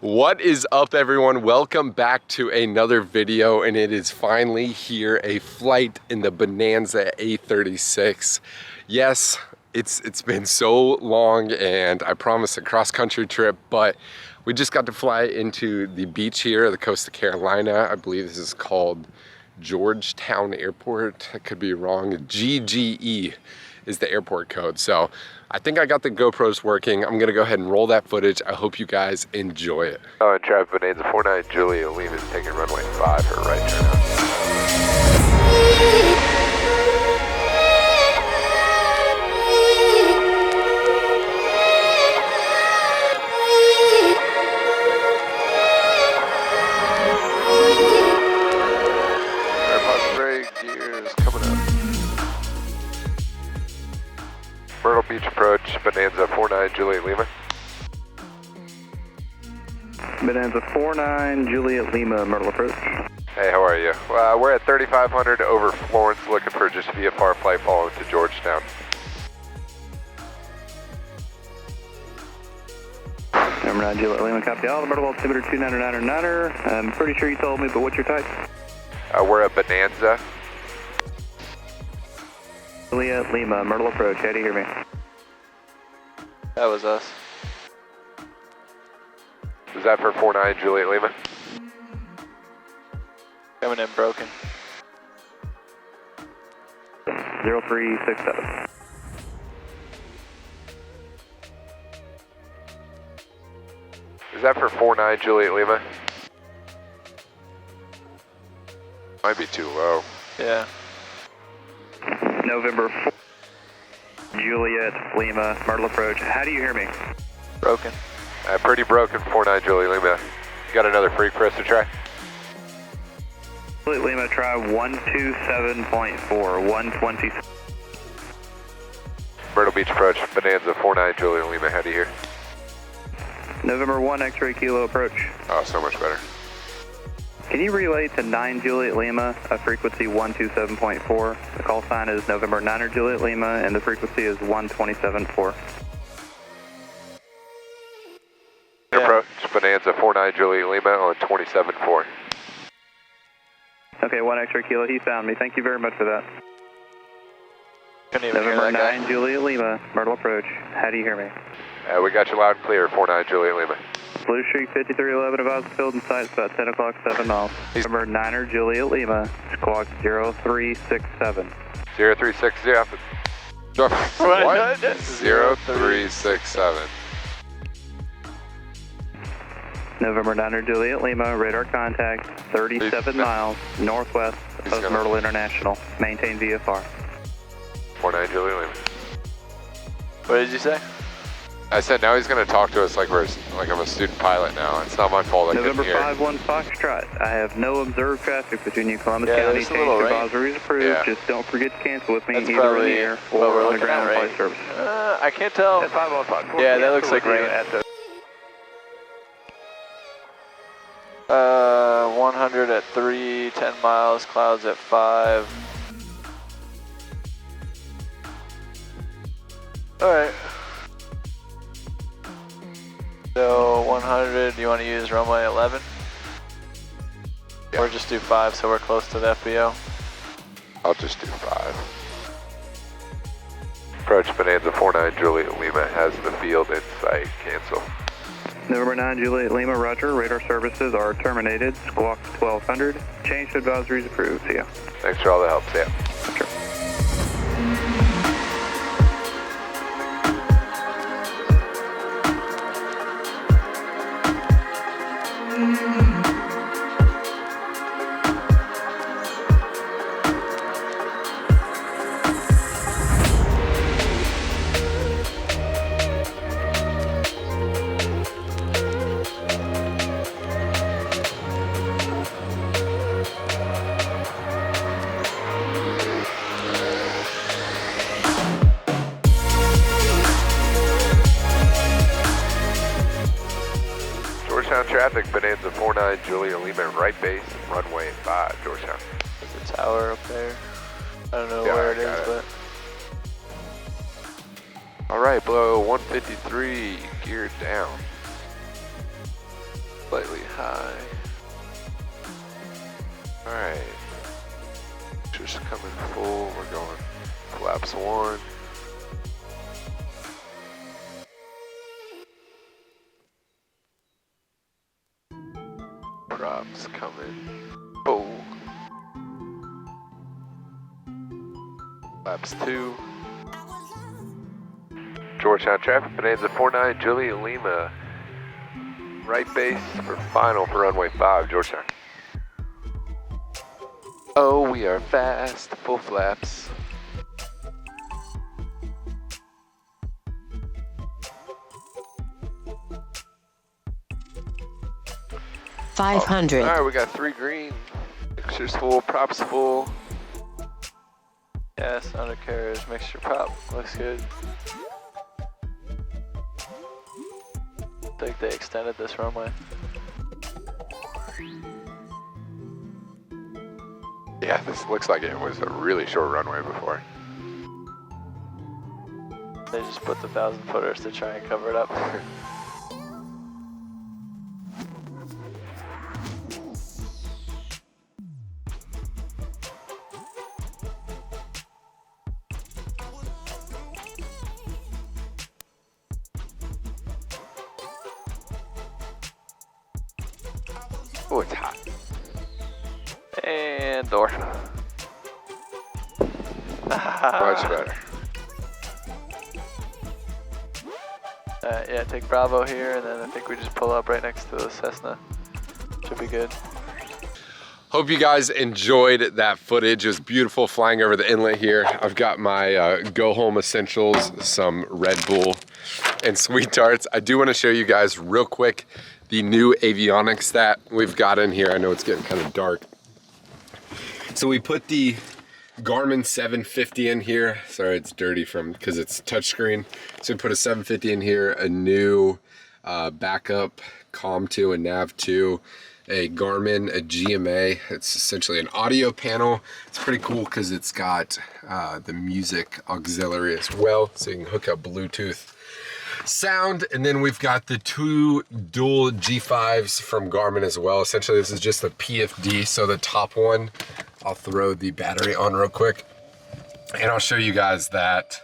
What is up, everyone? Welcome back to another video, and it is finally here, a flight in the Bonanza A36. Yes, it's been so long, and I promised a cross-country trip, but we just got to fly into the beach here, the coast of Carolina. I believe this is called Georgetown Airport. I could be wrong. GGE is the airport code. So I think I got the GoPros working. I'm gonna go ahead and roll that footage. I hope you guys enjoy it. Oh, and Trav Bonanza 49 Julia Lima is taking runway 5 for right turn out. Gears coming up. Myrtle Beach approach, Bonanza 49 Juliet Lima. Bonanza 49 Juliet Lima, Myrtle approach. Hey, how are you? We're at 3500 over Florence, looking for just VFR flight following to Georgetown. Number 9 Juliet Lima, copy all. The Myrtle altimeter 2999er. I'm pretty sure you told me, but what's your type? We're at Bonanza. Juliet Lima, Myrtle approach. How do you hear me? That was us. Is that for 49 Juliet Lima? Coming in broken. 0367. Is that for 49 Juliet Lima? Might be too low. Yeah. November 4, Juliet Lima, Myrtle approach. How do you hear me? Broken. Pretty broken, 49 Juliet Lima. You got another freak for us to try? Juliet Lima, try 127.4, 120. Myrtle Beach approach, Bonanza 49 Juliet Lima. How do you hear? November 1, X-ray Kilo approach. Oh, so much better. Can you relay to 9 Juliet Lima, a frequency 127.4? The call sign is November 9er Juliet Lima, and the frequency is 127.4. Yeah. Approach Bonanza 49 Juliet Lima on 27.4. Okay, 1 X-ray Kilo, he found me. Thank you very much for that. Couldn't even November hear that 9 guy. Juliet Lima, Myrtle approach. How do you hear me? We got you loud and clear, 49 Juliet Lima. Blue Streak 5311, advise field and sight, about 10 o'clock, 7 miles. November 9er Juliet Lima, squawk 0367. 0360. What? 0367. November 9er Juliet Lima, radar contact 37 miles northwest of Myrtle International. Maintain VFR. 49 Juliet Lima. What did you say? I said now he's going to talk to us like I'm a student pilot now. It's not my fault I November couldn't hear. 51 Foxtrot. I have no observed traffic between you, Columbus Yeah, County. there's a Change little rain. advisories approved. Yeah. Just don't forget to cancel with me That's either in probably the air what we're or on the looking ground at, flight right? service. I can't tell. At 505. Yeah, that looks like rain. 100 at 3, 10 miles, clouds at 5. Alright. So 100, do you want to use runway 11? Yeah. Or just do 5 so we're close to the FBO? I'll just do 5. Approach Bonanza 49 Juliet Lima has the field in sight. Cancel. November 9 Juliet Lima, roger. Radar services are terminated. Squawk 1200. Change to advisories approved. See ya. Thanks for all the help, Sam. Sure. Traffic, Bonanza 49 Julia Lima, right base, runway 5, Georgetown. There's a tower up there. I don't know Yeah, where I it is, got it. but All right, below 153, geared down. flaps 1. Props coming. Oh. Flaps 2. Georgetown traffic, Bonanza 49, Juliet Lima. Right base for final for runway 5, Georgetown. Oh, we are fast, full flaps. Five hundred. All right, we got 3 green. Mixture's full, props full. Yes, undercarriage, mixture prop, looks good. I think they extended this runway. Yeah, this looks like it was a really short runway before. They just put the 1,000-footers to try and cover it up. Oh, it's hot. And door. Much better. Yeah, take Bravo here, and then I think we just pull up right next to the Cessna. Should be good. Hope you guys enjoyed that footage. It was beautiful flying over the inlet here. I've got my go home essentials, some Red Bull and sweet tarts. I do want to show you guys real quick the new avionics that we've got in here. I know it's getting kind of dark. So we put the Garmin 750 in here. Sorry, it's dirty because it's touchscreen. So we put a 750 in here, a new backup COM 2 and nav 2, a Garmin, a GMA. It's essentially an audio panel. It's pretty cool because it's got the music auxiliary as well, so you can hook up Bluetooth sound. And then we've got the 2 dual G5s from Garmin as well. Essentially, this is just a PFD. So the top one, I'll throw the battery on real quick, and I'll show you guys that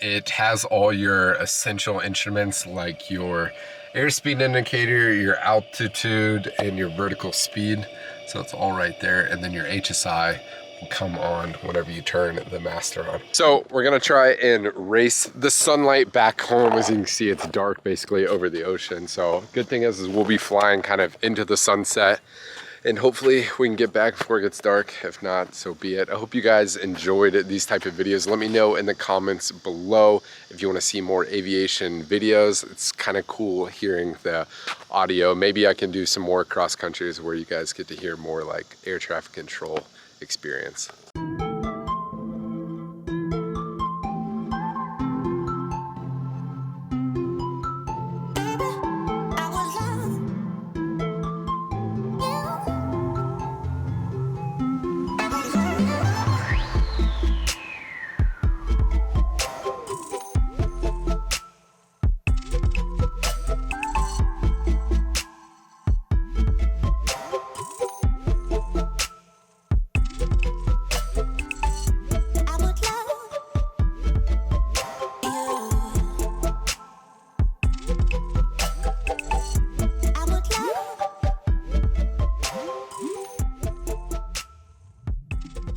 it has all your essential instruments like your airspeed indicator, your altitude, and your vertical speed. So it's all right there. And then your HSI will come on whenever you turn the master on. So we're gonna try and race the sunlight back home. As you can see, it's dark basically over the ocean. So good thing is we'll be flying kind of into the sunset, and hopefully we can get back before it gets dark. If not, so be it. I hope you guys enjoyed these type of videos. Let me know in the comments below if you want to see more aviation videos. It's kind of cool hearing the audio. Maybe I can do some more cross countries where you guys get to hear more like air traffic control experience.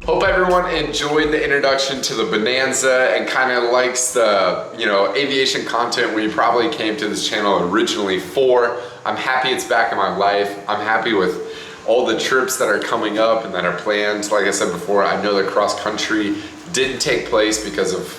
Hope everyone enjoyed the introduction to the Bonanza and kind of likes the, aviation content we probably came to this channel originally for. I'm happy it's back in my life. I'm happy with all the trips that are coming up and that are planned. Like I said before, I know the cross country didn't take place because of,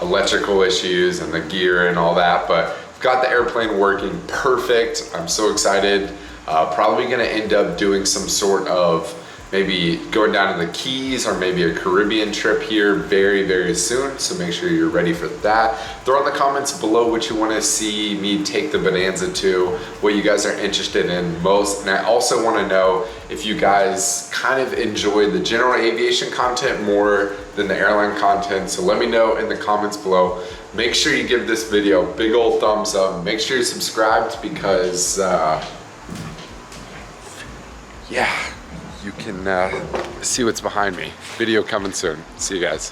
electrical issues and the gear and all that, but got the airplane working perfect. I'm so excited. Probably gonna end up doing some sort of maybe going down to the Keys or maybe a Caribbean trip here very, very soon. So make sure you're ready for that. Throw in the comments below what you want to see me take the Bonanza to, what you guys are interested in most. And I also want to know if you guys kind of enjoy the general aviation content more than the airline content. So let me know in the comments below. Make sure you give this video a big old thumbs up. Make sure you're subscribed because, yeah, you can see what's behind me. Video coming soon. See you guys.